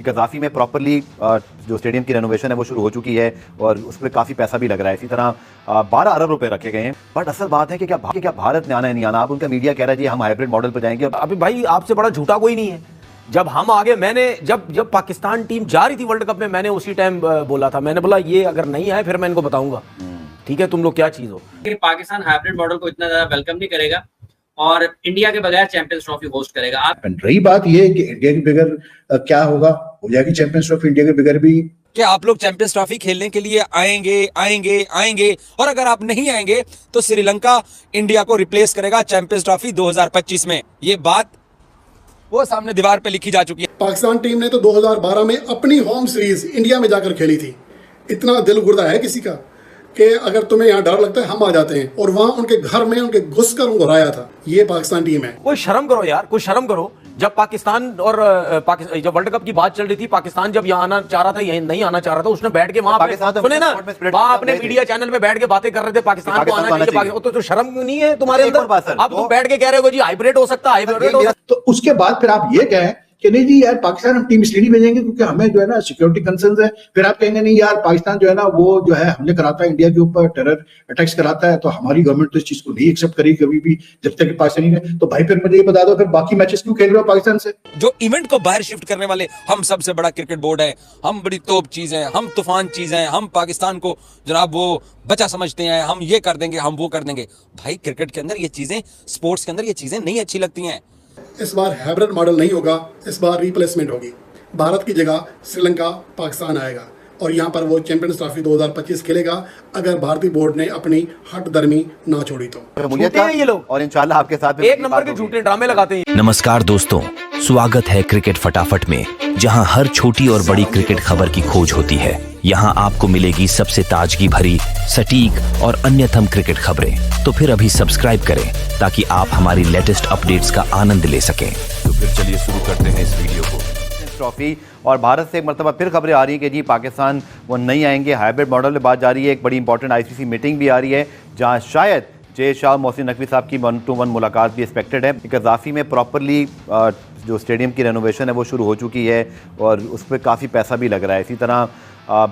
Gaddafi में properly जो stadium की रेनोवेशन है वो शुरू हो चुकी है और उस पर काफ़ी पैसा भी लग रहा है। इसी तरह 12 अरब रुपए रखे गए हैं। बट असल बात है कि क्या भारत में आना है नहीं आना। अब उनका मीडिया कह रहा है जी हम हाइब्रिड मॉडल पर जाएंगे। अभी भाई आपसे बड़ा झूठा कोई नहीं है। जब हम आगे, मैंने जब पाकिस्तान टीम जा रही थी वर्ल्ड कप में, मैंने उसी टाइम बोला था, मैंने बोला ये अगर नहीं आए फिर मैं इनको बताऊंगा, ठीक है तुम लोग क्या चीज हो। पाकिस्तान हाइब्रिड मॉडल को इतना ज्यादा वेलकम नहीं करेगा और इंडिया के बगैर चैंपियंस ट्रॉफी होस्ट करेगा। आप रही बात ये कि इंडिया के बगैर क्या होगा, हो जाएगी चैंपियंस ट्रॉफी इंडिया के बगैर भी। क्या आप लोग चैंपियंस ट्रॉफी खेलने के लिए आएंगे और अगर आप नहीं आएंगे तो श्रीलंका इंडिया को रिप्लेस करेगा चैंपियंस ट्रॉफी 2025 में। ये बात वो सामने दीवार पे लिखी जा चुकी है। पाकिस्तान टीम ने तो 2012 में अपनी होम सीरीज इंडिया में जाकर खेली थी। इतना दिल गुर्दा है किसी का कि अगर तुम्हें यहाँ डर लगता है हम आ जाते हैं, और वहां उनके घर में उनके घुसकर उनको हराया था। ये पाकिस्तान टीम है। कोई शर्म करो यार, कोई शर्म करो। जब पाकिस्तान और जब वर्ल्ड कप की बात चल रही थी, पाकिस्तान जब यहाँ आना चाह रहा था, यहीं नहीं आना चाह रहा था, उसने बैठ के वहां सुने ना, वहां अपने मीडिया चैनल में बैठ के बातें कर रहे थे पाकिस्तान को आना चाहिए। तो शर्म नहीं है तुम्हारे अंदर? अब तुम बैठ के कह रहे हो जी हाइब्रिड हो सकता है, हाइब्रिड हो सकता है। तो उसके बाद फिर आप ये कहें कि नहीं जी यार पाकिस्तान हम टीम इसलिए नहीं भेजेंगे क्योंकि हमें जो है ना सिक्योरिटी कंसर्न्स है। फिर आप कहेंगे नहीं यार पाकिस्तान जो है ना वो जो है हमले कराता है इंडिया के ऊपर, टेरर अटैक्स कराता है, तो हमारी गवर्नमेंट तो इस चीज को नहीं एक्सेप्ट करेगी कभी भी जब तक पाकिस्तानी है। तो भाई फिर मुझे ये बता दो फिर बाकी मैचेस क्यों खेल रहे हो पाकिस्तान से? जो इवेंट को बाहर शिफ्ट करने वाले, हम सबसे बड़ा क्रिकेट बोर्ड है, हम बड़ी तोप चीज है, हम तूफान चीज है, हम पाकिस्तान को जनाब वो बचा समझते हैं, हम ये कर देंगे, हम वो कर देंगे। भाई क्रिकेट के अंदर ये चीजें, स्पोर्ट्स के अंदर ये चीजें नहीं अच्छी लगती हैं। इस बार हाइब्रिड मॉडल नहीं होगा, इस बार रिप्लेसमेंट होगी। भारत की जगह श्रीलंका पाकिस्तान आएगा और यहाँ पर वो चैंपियंस ट्रॉफी 2025 खेलेगा अगर भारतीय बोर्ड ने अपनी हट दर्मी ना छोड़ी तो। झूठे हैं ये लोग और इंशाल्लाह आपके साथ एक नंबर के झूठे ड्रामे लगाते हैं। नमस्कार दोस्तों, स्वागत है क्रिकेट फटाफट में, जहां हर छोटी और बड़ी क्रिकेट खबर की खोज होती है। यहां आपको मिलेगी सबसे ताजगी भरी, सटीक और अन्यतम क्रिकेट खबरें। तो फिर अभी सब्सक्राइब करें ताकि आप हमारी लेटेस्ट अपडेट्स का आनंद ले सकें। तो फिर चलिए शुरू करते हैं इस वीडियो को। ट्रॉफी और भारत से एक मरतबा फिर खबरें आ रही हैं कि जी पाकिस्तान वो नहीं आएंगे, हाइब्रिड मॉडल में बात जा रही है। एक बड़ी इंपॉर्टेंट आईसीसी मीटिंग भी आ रही है जहां शायद जे शाह मोहसिन नकवी साहब की 1-to-1 मुलाकात भी एक्सपेक्टेड है। गद्दाफी में प्रॉपरली जो स्टेडियम की रेनोवेशन है वो शुरू हो चुकी है और उस पर काफ़ी पैसा भी लग रहा है। इसी तरह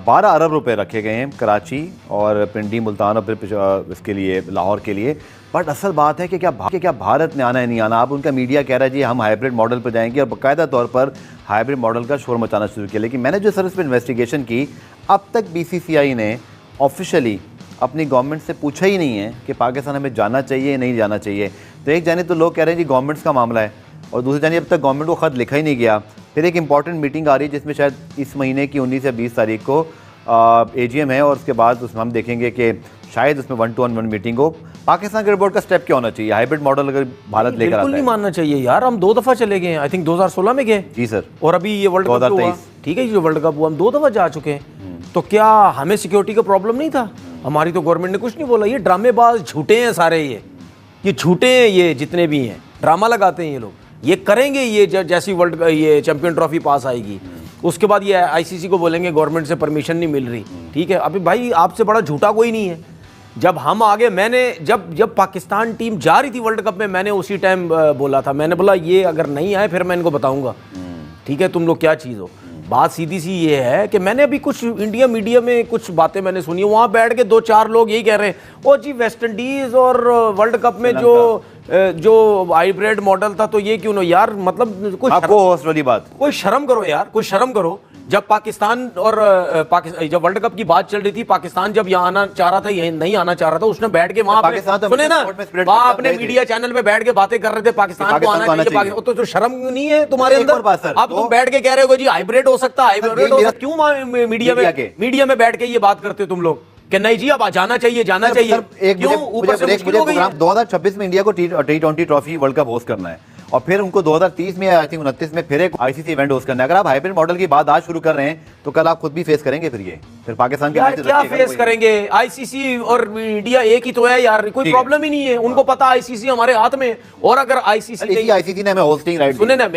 12 अरब रुपए रखे गए हैं कराची और पिंडी, मुल्तान और फिर इसके लिए लाहौर के लिए। बट असल बात है कि क्या भारत में आना है नहीं आना। अब उनका मीडिया कह रहा है जी हम हाइब्रिड मॉडल पर जाएंगे और बाकायदा तौर पर हाइब्रिड मॉडल का शोर मचाना शुरू किया। लेकिन मैंने जो सर इस पर इन्वेस्टिगेशन की, अब तक BCCI ने ऑफिशियली अपनी गवर्नमेंट से पूछा ही नहीं है कि पाकिस्तान हमें जाना चाहिए या नहीं जाना चाहिए। तो एक जाने तो लोग कह रहे हैं जी गवर्नमेंट्स का मामला है और दूसरी जाने अब तक गवर्नमेंट को ख़त लिखा ही नहीं गया। फिर एक इंपॉर्टेंट मीटिंग आ रही है जिसमें शायद इस महीने की 19 या 20 तारीख को AGM है और उसके बाद उसमें हम देखेंगे कि शायद उसमें 1-to-1 मीटिंग हो। पाकिस्तान क्रिकेट बोर्ड का स्टेप क्या होना चाहिए? हाइब्रिड मॉडल अगर भारत लेकर आता है, बिल्कुल नहीं मानना चाहिए यार। हम 2 दफा चले गए हैं, आई थिंक 2016 में गए जी सर, और अभी ये वर्ल्ड कप हुआ, ठीक है, जो वर्ल्ड कप हुआ हम 2 दफा जा चुके हैं। तो क्या हमें सिक्योरिटी का प्रॉब्लम नहीं था? हमारी तो गवर्नमेंट ने कुछ नहीं बोला। ये ड्रामेबाज झूठे हैं सारे, ये झूठे हैं, ये जितने भी हैं ड्रामा लगाते हैं ये लोग। ये करेंगे ये जैसी ये चैंपियन ट्रॉफी पास आएगी उसके बाद ये ICC को बोलेंगे गवर्नमेंट से परमिशन नहीं मिल रही, ठीक है। अभी भाई आपसे बड़ा झूठा कोई नहीं है। जब हम आगे, मैंने जब पाकिस्तान टीम जा रही थी वर्ल्ड कप में, मैंने उसी टाइम बोला था, मैंने बोला ये अगर नहीं आए फिर मैं इनको बताऊंगा, ठीक है, तुम लोग क्या चीज़ हो। बात सीधी सी ये है कि मैंने अभी कुछ इंडिया मीडिया में कुछ बातें मैंने सुनी है, वहाँ बैठ के 2-4 लोग यही कह रहे हैं ओ जी वेस्ट इंडीज़ और वर्ल्ड कप में जो हाइब्रिड मॉडल था तो ये क्यों ना यार, मतलब कोई शर्म करो यार, कोई शर्म करो। जब पाकिस्तान और जब वर्ल्ड कप की बात चल रही थी, पाकिस्तान जब यहाँ आना चाह रहा था, यहीं नहीं आना चाह रहा था, उसने बैठ के वहां सुने ना, वहां अपने मीडिया चैनल में बैठ के बातें कर रहे थे पाकिस्तान को आना चाहिए। तो शर्म नहीं है तुम्हारे अंदर? अब तुम बैठ के कह रहे हो जी हाइब्रिड हो सकता है, हाइब्रिड हो सकता है। क्यों मीडिया में बैठ के ये बात करते हो तुम लोग कि नहीं जी अब जाना चाहिए, जाना चाहिए? क्यों? ऊपर से मुश्किल हो गई है। 2026 में इंडिया को T20 trophy world cup host करना है और फिर उनको 2030 में, आई थिंक 29 में फिर एक ICC इवेंट होस्ट करना है। अगर आप हाइब्रिड मॉडल की बात आज शुरू कर रहे हैं तो कल आप खुद भी फेस करेंगे फिर ये फिर पाकिस्तान के यार मैचेस क्या रखिएगा फेस कोई। करेंगे? आईसीसी और इंडिया एक ही तो है यार, कोई ठीक है। प्रॉब्लम ही नहीं है। उनको पता आईसीसी हमारे हाथ में, और अगर आईसीसी इसी आईसीसी ने हमें होस्टिंग राइट सुने ना,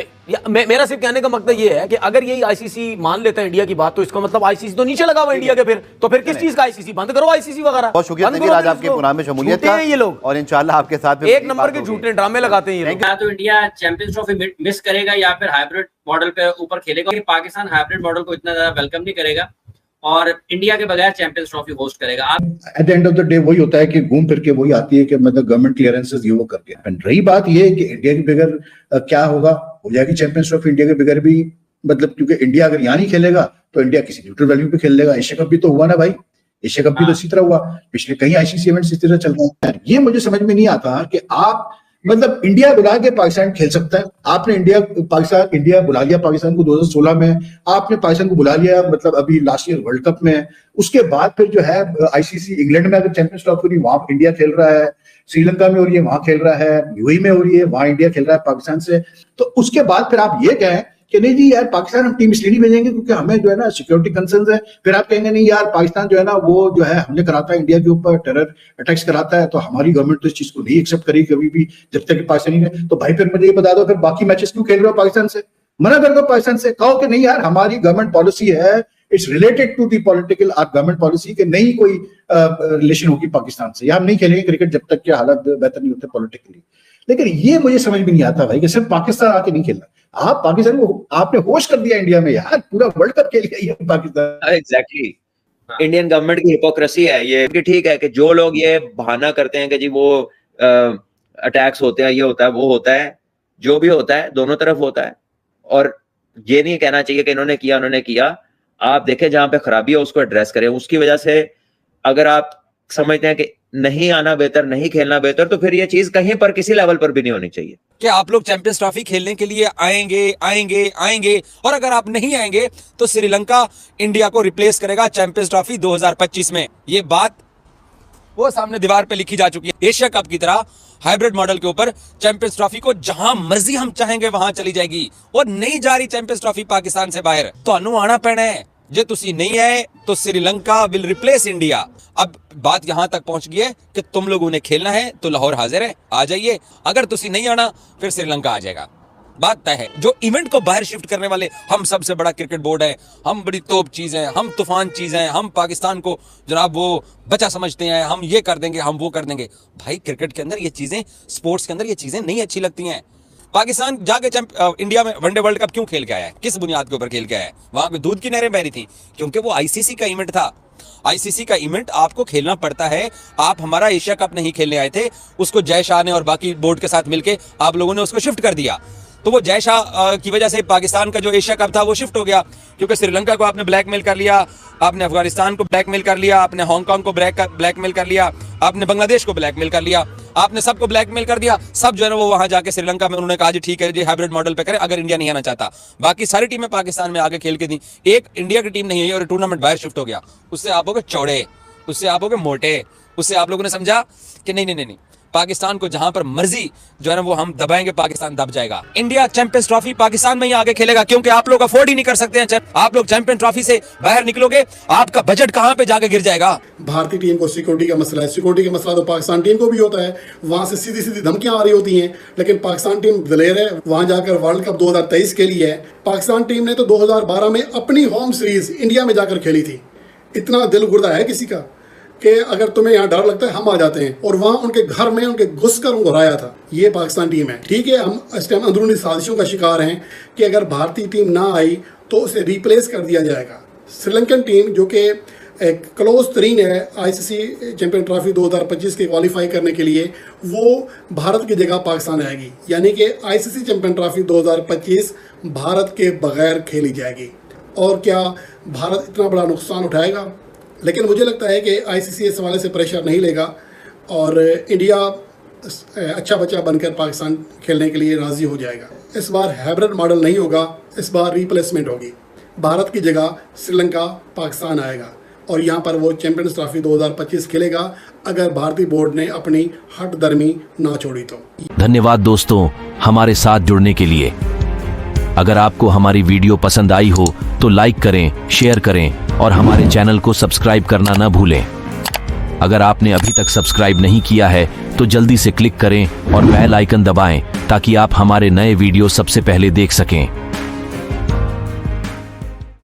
मेरा सिर्फ कहने का मकसद ये है कि अगर यही आईसीसी मान लेता है इंडिया की बात, तो इसका मतलब आईसीसी तो नीचे लगा हुआ इंडिया के, फिर किस चीज का आईसीसी? बंद करो आईसीसी वगैरह। बहुत शुक्रिया बंद तनवीर करो आज फिर आपके इसको। प्रोग्राम में शमूलियत झूठे का, हैं ये लोग, और इंशाल्लाह आपके साथ एक नंबर के झूठे ड्रामे लगाते हैं ये लोग। या तो इंडिया चैंपियंस ट्रॉफी मिस करेगा या फिर हाइब्रिड मॉडल पे ऊपर खेलेगा। पाकिस्तान हाइब्रिड मॉडल को इतना ज्यादा वेलकम नहीं करेगा और इंडिया के बगैर चैंपियंस ट्रॉफी होस्ट करेगा। आप at the end of the day वही होता है कि घूम फिर के वही आती है कि मतलब गवर्नमेंट क्लियरेंसेस ये वो करके। रही बात ये है कि इंडिया के बगैर क्या होगा, हो जाएगी चैंपियंस ट्रॉफी इंडिया के बगैर भी, मतलब क्योंकि इंडिया अगर यहाँ नहीं खेलेगा तो इंडिया किसी न्यूट्रल वैल्यू पे खेल लेगा। एशिया कप भी तो हुआ ना भाई, एशिया कप भी तो इसी तरह हुआ, पिछले कई आईसीसी इवेंट्स इस तरह चल रहे हैं। ये मुझे समझ में नहीं आता कि आप मतलब इंडिया बुला के पाकिस्तान खेल सकता है। आपने इंडिया बुला लिया पाकिस्तान को 2016 में, आपने पाकिस्तान को बुला लिया मतलब अभी लास्ट ईयर वर्ल्ड कप में। उसके बाद फिर जो है आईसीसी इंग्लैंड में अगर चैंपियंस ट्रॉफी हो रही है वहां इंडिया खेल रहा है, श्रीलंका में हो रही है वहां खेल रहा है, यूएई में हो रही है वहां इंडिया खेल रहा है पाकिस्तान से। तो उसके बाद फिर आप ये कहें कि नहीं जी यार पाकिस्तान हम टीम इसलिए नहीं भेजेंगे क्योंकि हमें जो है ना सिक्योरिटी कंसर्न्स है। फिर आप कहेंगे नहीं यार पाकिस्तान जो है ना वो जो है हमने कराता है इंडिया के ऊपर टेरर अटैक्स कराता है, तो हमारी गवर्नमेंट तो इस चीज को नहीं एक्सेप्ट करेगी कभी भी जब तक पाकिस्तानी है। तो भाई फिर मुझे ये बता दो फिर बाकी मैचेस क्यों खेल रहे हो पाकिस्तान से? मना कर दो पाकिस्तान से, कहो कि नहीं यार हमारी गवर्नमेंट पॉलिसी है, it's related to the political government policy के नहीं कोई रिलेशन होगी पाकिस्तान से, या हम नहीं खेलेंगे क्रिकेट जब तक के हालात बेहतर नहीं होते पॉलिटिकली। लेकिन ये मुझे समझ में नहीं आता भाई कि सिर्फ पाकिस्तान आके नहीं खेलना। आप पाकिस्तान को आपने होस्ट कर दिया इंडिया में यार, पूरा वर्ल्ड कप खेल लिया ये पाकिस्तान। एग्जैक्टली इंडियन गवर्नमेंट की हिपोक्रेसी है ये कि ठीक है कि जो लोग ये बहाना करते हैं कि जी वो अटैक्स होते हैं, ये होता है, वो होता है, जो भी होता है दोनों तरफ होता है। और ये नहीं कहना चाहिए कि इन्होंने किया उन्होंने किया। आप देखें जहां पे खराबी है उसको एड्रेस करें। उसकी वजह से अगर आप समझते हैं कि नहीं आना बेहतर, नहीं खेलना बेहतर, तो फिर ये चीज कहीं पर किसी लेवल पर भी नहीं होनी चाहिए कि आप लोग चैंपियंस ट्रॉफी खेलने के लिए आएंगे, और अगर आप नहीं आएंगे तो श्रीलंका इंडिया को रिप्लेस करेगा चैंपियंस ट्रॉफी 2025 में। ये बात वो सामने दीवार पे लिखी जा चुकी है। एशिया कप की तरह हाइब्रिड मॉडल के ऊपर चैंपियंस ट्रॉफी को जहां मर्जी हम चाहेंगे वहां चली जाएगी, और नहीं जा रही चैंपियंस ट्रॉफी पाकिस्तान से बाहर। तो आना पैना है, जे तुसी नहीं आए तो श्रीलंका विल रिप्लेस इंडिया। अब बात यहां तक पहुंच गई है कि तुम लोगों ने खेलना है तो लाहौर हाजिर है, आ जाइए। अगर तुसी नहीं आना फिर श्रीलंका आ जाएगा। बात तय है। जो इवेंट को बाहर शिफ्ट करने वाले हम सबसे बड़ा क्रिकेट बोर्ड है, हम बड़ी तोप चीज हैं, हम तूफान चीज हैं, हम पाकिस्तान को जनाब वो बचा समझते हैं, हम ये कर देंगे, हम वो कर देंगे। भाई क्रिकेट के अंदर ये चीजें, स्पोर्ट्स के अंदर ये चीजें नहीं अच्छी लगती हैं। पाकिस्तान जाके इंडिया में वनडे वर्ल्ड कप क्यों खेल के आया है? किस बुनियाद के ऊपर खेल के आया है? वहां पे दूध की नहरें बह रही थी क्योंकि वो आईसीसी का इवेंट था। आईसीसी का इवेंट आपको खेलना पड़ता है। आप हमारा एशिया कप नहीं खेलने आए थे, उसको जय शाह ने और बाकी बोर्ड के साथ मिलके आप लोगों ने उसको शिफ्ट कर दिया। तो वो जय शाह की वजह से पाकिस्तान का जो एशिया कप था वो शिफ्ट हो गया, क्योंकि श्रीलंका को आपने ब्लैकमेल कर लिया, आपने अफगानिस्तान को ब्लैकमेल कर लिया, आपने हांगकांग को ब्लैकमेल कर लिया, आपने बांग्लादेश को ब्लैकमेल कर लिया, आपने सबको ब्लैकमेल कर दिया। सब जो है ना वो वहां जाके श्रीलंका में उन्होंने कहा जी ठीक है जी हाइब्रिड मॉडल पे करें अगर इंडिया नहीं आना चाहता। बाकी सारी टीमें पाकिस्तान में आगे खेल के थी, एक इंडिया की टीम नहीं आई और टूर्नामेंट बाहर शिफ्ट हो गया। उससे आप हो गए चौड़े, उससे आप हो गए मोटे, उससे आप लोगों ने समझा कि नहीं, पाकिस्तान को जहां पर मर्जी जो है ना वो हम दबाएंगे, पाकिस्तान दब जाएगा। इंडिया चैंपियंस ट्रॉफी पाकिस्तान में ही आगे खेलेगा क्योंकि आप लोग अफोर्ड ही नहीं कर सकते हैं। आप लोग चैंपियन ट्रॉफी से बाहर निकलोगे, आपका बजट कहां पे जाके गिर जाएगा। भारतीय टीम को सिक्योरिटी का मसला है, सिक्योरिटी का मसला तो पाकिस्तान टीम को भी होता है। वहां से सीधी सीधी धमकियां आ रही होती हैं, लेकिन पाकिस्तान टीम दलेर है, वहां जाकर वर्ल्ड कप 2023 के लिए है। पाकिस्तान टीम ने तो 2012 में अपनी होम सीरीज इंडिया में जाकर खेली थी। इतना दिल गुर्दा है किसी का कि अगर तुम्हें यहाँ डर लगता है हम आ जाते हैं, और वहां उनके घर में उनके घुसकर उनको हराया था। ये पाकिस्तान टीम है। ठीक है, हम इस टाइम अंदरूनी साजिशों का शिकार हैं कि अगर भारतीय टीम ना आई तो उसे रिप्लेस कर दिया जाएगा। श्रीलंकन टीम जो कि एक क्लोज तरीन है आईसीसी चैंपियन ट्रॉफी 2025 के क्वालिफाई करने के लिए, वो भारत की जगह पाकिस्तान आएगी। यानी कि आईसीसी चैंपियन ट्रॉफी 2025 भारत के बगैर खेली जाएगी। और क्या भारत इतना बड़ा नुकसान उठाएगा? लेकिन मुझे लगता है कि आईसीसी इस हवाले से प्रेशर नहीं लेगा और इंडिया अच्छा बच्चा बनकर पाकिस्तान खेलने के लिए राज़ी हो जाएगा। इस बार हाइब्रिड मॉडल नहीं होगा, इस बार रिप्लेसमेंट होगी। भारत की जगह श्रीलंका पाकिस्तान आएगा और यहाँ पर वो चैंपियंस ट्रॉफी 2025 खेलेगा अगर भारतीय बोर्ड ने अपनी हट दर्मी ना छोड़ी तो। धन्यवाद दोस्तों हमारे साथ जुड़ने के लिए। अगर आपको हमारी वीडियो पसंद आई हो तो लाइक करें, शेयर करें और हमारे चैनल को सब्सक्राइब करना न भूलें। अगर आपने अभी तक सब्सक्राइब नहीं किया है तो जल्दी से क्लिक करें और बेल आइकन दबाएं ताकि आप हमारे नए वीडियो सबसे पहले देख सकें।